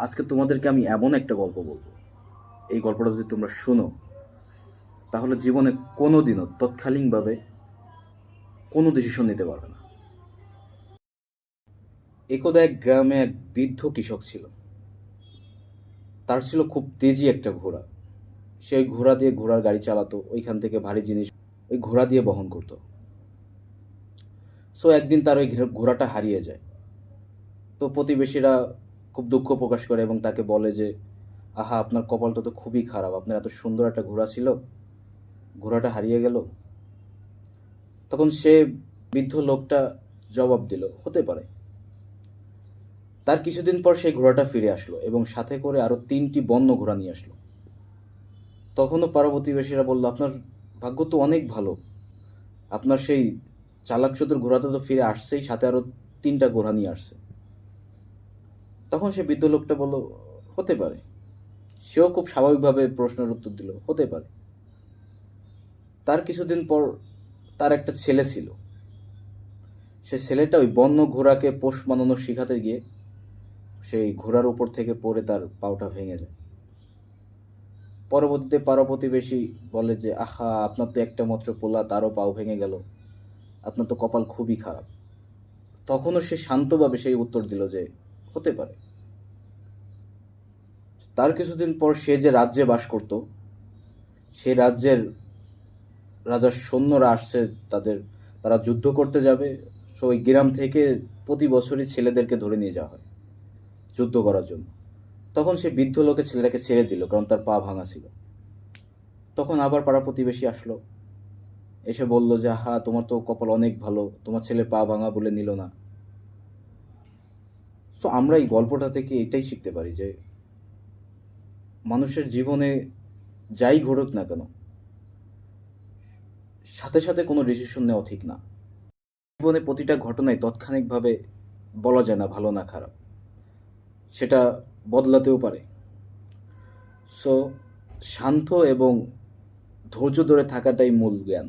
আজকে তোমাদেরকে আমি এমন একটা গল্প বলবো, এই গল্পটা যদি তোমরা শোনো তাহলে জীবনে কোনো দিনও তৎকালীনভাবে কোনো ডিসিশন নিতে পারবে না। একদা এক গ্রামে এক বৃদ্ধ কৃষক ছিল। তার ছিল খুব তেজি একটা ঘোড়া। সে ওই ঘোড়া দিয়ে ঘোড়ার গাড়ি চালাতো, ওইখান থেকে ভারী জিনিস ওই ঘোড়া দিয়ে বহন করতো। সো একদিন তার ওই ঘোড়াটা হারিয়ে যায়। তো প্রতিবেশীরা খুব দুঃখ প্রকাশ করে এবং তাকে বলে যে, আহা, আপনার কপালটা তো খুবই খারাপ, আপনার এত সুন্দর একটা ঘোড়া ছিল, ঘোড়াটা হারিয়ে গেল। তখন সে বৃদ্ধ লোকটা জবাব দিল, হতে পারে। তার কিছুদিন পর সেই ঘোড়াটা ফিরে আসলো এবং সাথে করে আরো 3টি বন্য ঘোড়া নিয়ে আসলো। তখনও পাড়া প্রতিবেশীরা বলল, আপনার ভাগ্য তো অনেক ভালো, আপনার সেই চালাক চতুর ঘোড়াটা তো ফিরে আসছেই, সাথে আরো 3টা ঘোড়া নিয়ে আসছে। তখন সে বৃদ্ধ লোকটা বলল, হতে পারে। সেও খুব স্বাভাবিকভাবে প্রশ্নের উত্তর দিল, হতে পারে। তার কিছুদিন পর তার একটা ছেলে ছিল। সে ছেলেটা ওই বন্য ঘোড়াকে পোষ মানানো শিখাতে গিয়ে সেই ঘোড়ার উপর থেকে পড়ে তার পাওটা ভেঙে যায়। পরবর্তীতে পাড়া প্রতিবেশী বলে যে, আহা, আপনার তো একটা মাত্র পোলা, তারও পাও ভেঙে গেল, আপনার তো কপাল খুবই খারাপ। তখনও সে শান্তভাবে সেই উত্তর দিল যে, হতে পারে। তার কিছুদিন পর সে যে রাজ্যে বাস করত, সেই রাজ্যের রাজার সৈন্যরা আসছে, তারা যুদ্ধ করতে যাবে। সো ওই গ্রাম থেকে প্রতি বছরই ছেলেদেরকে ধরে নিয়ে যাওয়া হয় যুদ্ধ করার জন্য। তখন সে বৃদ্ধ লোকের ছেলেটাকে ছেড়ে দিল, কারণ তার পা ভাঙা ছিল। তখন আবার পাড়া প্রতিবেশী আসলো, এসে বলল যে, হা, তোমার তো কপাল অনেক ভালো, তোমার ছেলে পা ভাঙা বলে নিল না। সো আমরা এই গল্পটা থেকে এটাই শিখতে পারি যে মানুষের জীবনে যাই ঘটুক না কেন, সাথে সাথে কোনো ডিসিশন নেওয়া ঠিক না। জীবনে প্রতিটা ঘটনাই তাৎক্ষণিকভাবে বলা যায় না ভালো না খারাপ, সেটা বদলাতেও পারে। সো শান্ত এবং ধৈর্য ধরে থাকাটাই মূল জ্ঞান।